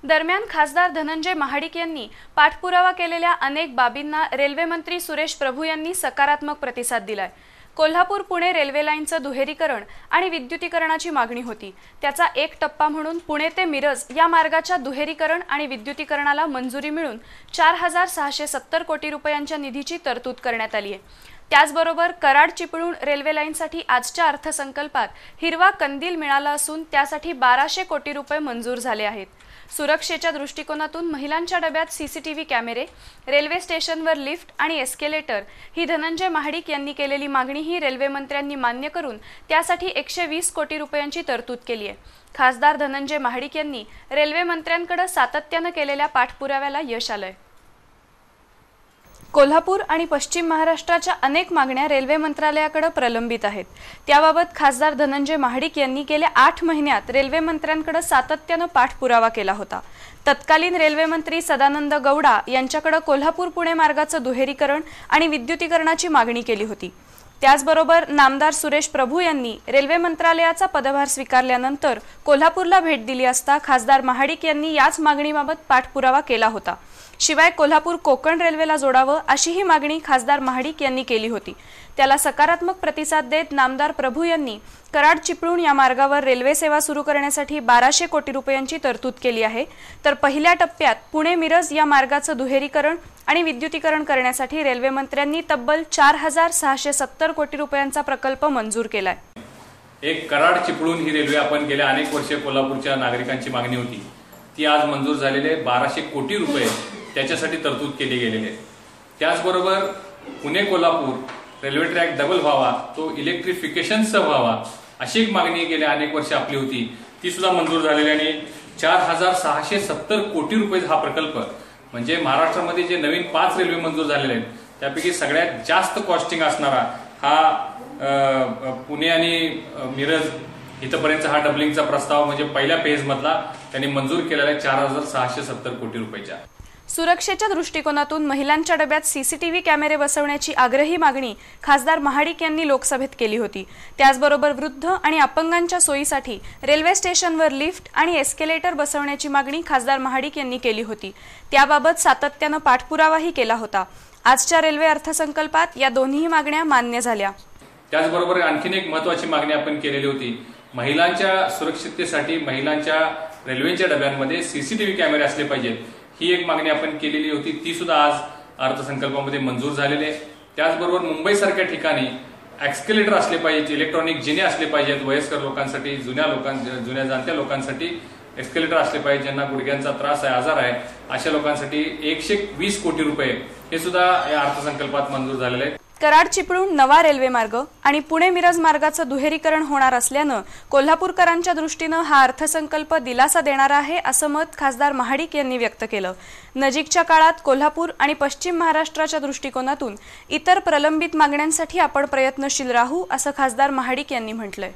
दरम्यान खासदार धनंजय महाडिक यांनी पाठपुरावा केलेल्या अनेक बाबींना रेल्वे मंत्री सुरेश प्रभू यांनी सकारात्मक प्रतिसाद दिलाय। कोल्हापूर पुणे रेल्वे लाईनचं दुहेरीकरण आणि विद्युतीकरणाची मागणी होती। त्याचा एक टप्पा म्हणून पुणे ते मिरज या मार्गाच्या दुहेरीकरण आणि विद्युतीकरणाला मंजुरी मिळून 4670 कोटी रुपयांच्या निधीची तरतूद करण्यात आली आहे। त्याचबरोबर कराड चिपळूण रेल्वे लाईनसाठी आजच्या अर्थसंकल्पात हिरवा कंदील मिळाला असून त्यासाठी 1200 कोटी रुपये मंजूर झाले आहेत। सुरक्षेच्या दृष्टिकोनातून महिलांच्या डब्यात सीसीटीव्ही कॅमेरे, रेल्वे स्टेशनवर लिफ्ट आणि एस्केलेटर ही धनंजय महाडिक यांनी केलेली मागणी ही रेल्वे मंत्र्यांनी मान्य करून त्यासाठी 120 कोटी रुपयांची तरतूद केली आहे। खासदार धनंजय महाडिक यांनी रेल्वे मंत्र्यांकडे सातत्याने केलेल्या पाठपुराव्याला यश आलंय। कोल्हापूर आणि पश्चिम महाराष्ट्राच्या अनेक मागण्या रेल्वे मंत्रालयाकडे प्रलंबित आहेत। त्याबाबत खासदार धनंजय महाडिक यांनी गेल्या 8 महिन्यात रेल्वे मंत्र्यांकडे सातत्याने पाठपुरावा केला होता। तत्कालीन रेल्वे मंत्री सदानंद गौडा यांच्याकडे कोल्हापूर पुणे मार्गाचं दुहेरीकरण आणि विद्युतीकरणाची मागणी केली होती। त्याचबरोबर नामदार सुरेश प्रभू यांनी रेल्वे मंत्रालयाचा पदभार स्वीकारल्यानंतर कोल्हापूरला भेट दिली असता खासदार महाडिक यांनी याच मागणीबाबत पाठपुरावा केला होता। शिवाय कोल्हापूर कोकण रेल्वेला जोडावं अशीही मागणी खासदार महाडिक यांनी केली होती। त्याला सकारात्मक प्रतिसाद देत नामदार प्रभू यांनी कराड चिपळूण या मार्गावर रेल्वे सेवा सुरू करण्यासाठी 1200 कोटी रुपयांची तरतूद केली आहे। तर पहिल्या टप्प्यात पुणे मिरज या मार्गाचं दुहेरीकरण आणि विद्युतीकरण करण्यासाठी रेल्वे मंत्र्यांनी तब्बल 4670 कोटी रुपयांचा प्रकल्प मंजूर केलाय। एक कराड चिपळूण ही रेल्वे आपण गेल्या अनेक वर्षे कोल्हापूरच्या नागरिकांची मागणी होती, ती आज मंजूर झालेले 1200 कोटी रुपये त्याच्यासाठी तरतूद केली गेलेली आहे। त्याचबरोबर Pune Kolhapur railway track double व्हावा, तो इलेक्ट्रिफिकेशनसह व्हावा अशी एक मागणी गेल्या अनेक वर्षे आपली होती, ती सुद्धा मंजूर झालेली आणि 4670 कोटी रुपये हा प्रकल्प म्हणजे महाराष्ट्रामध्ये जे नवीन 5 रेल्वे मंजूर झालेले आहेत त्यापैकी सगळ्यात जास्त कॉस्टिंग असणारा हा पुणे आणि मिरज इथपर्यंत हा डबलिंगचा प्रस्ताव म्हणजे पहिल्या फेज मधला त्यांनी मंजूर केलेला आहे 4670 कोटी रुपयाच्या। सुरक्षेच्या दृष्टिकोनातून महिलांच्या डब्यात सीसीटीव्ही कॅमेरे बसवण्याची आग्रही मागणी खासदार महाडिक यांनी लोकसभेत केली होती। त्याचबरोबर वृद्ध आणि अपंगांच्या सोयीसाठी रेल्वे स्टेशनवर लिफ्ट आणि एस्केलेटर बसवण्याची मागणी खासदार महाडिक यांनी केली होती। त्याबाबत सातत्याने पाठपुरावाही केला होता। आजच्या रेल्वे अर्थसंकल्पात या दोन्ही मागण्या मान्य झाल्या। त्याचबरोबर आणखीन एक महत्त्वाची मागणी आपण केलेली होती, महिलांच्या सुरक्षिततेसाठी महिलांच्या रेल्वेच्या डब्यांमध्ये सीसीटीव्ही कॅमेरे असले पाहिजेत ही एक मागणी आपण केलेली होती, ती सुद्धा आज अर्थसंकल्पामध्ये मंजूर झालेली आहे। त्याचबरोबर मुंबईसारख्या ठिकाणी एक्स्केलेटर असले पाहिजेत, इलेक्ट्रॉनिक जिने असले पाहिजेत, वयस्कर लोकांसाठी, जुन्या जाणत्या लोकांसाठी एक्स्केलेटर असले पाहिजे, ज्यांना गुडघ्यांचा त्रास आहे, आजार आहे अशा लोकांसाठी 120 कोटी रुपये हे सुद्धा या अर्थसंकल्पात मंजूर झालेले आहेत। कराड चिपळूण नवा रेल्वे मार्ग आणि पुणे मिरज मार्गाचं दुहेरीकरण होणार असल्यानं कोल्हापूरकरांच्या दृष्टीनं हा अर्थसंकल्प दिलासा देणारा आहे असं मत खासदार महाडिक यांनी व्यक्त केलं। नजीकच्या काळात कोल्हापूर आणि पश्चिम महाराष्ट्राच्या दृष्टिकोनातून इतर प्रलंबित मागण्यांसाठी आपण प्रयत्नशील राहू असं खासदार महाडिक यांनी म्हटलंय।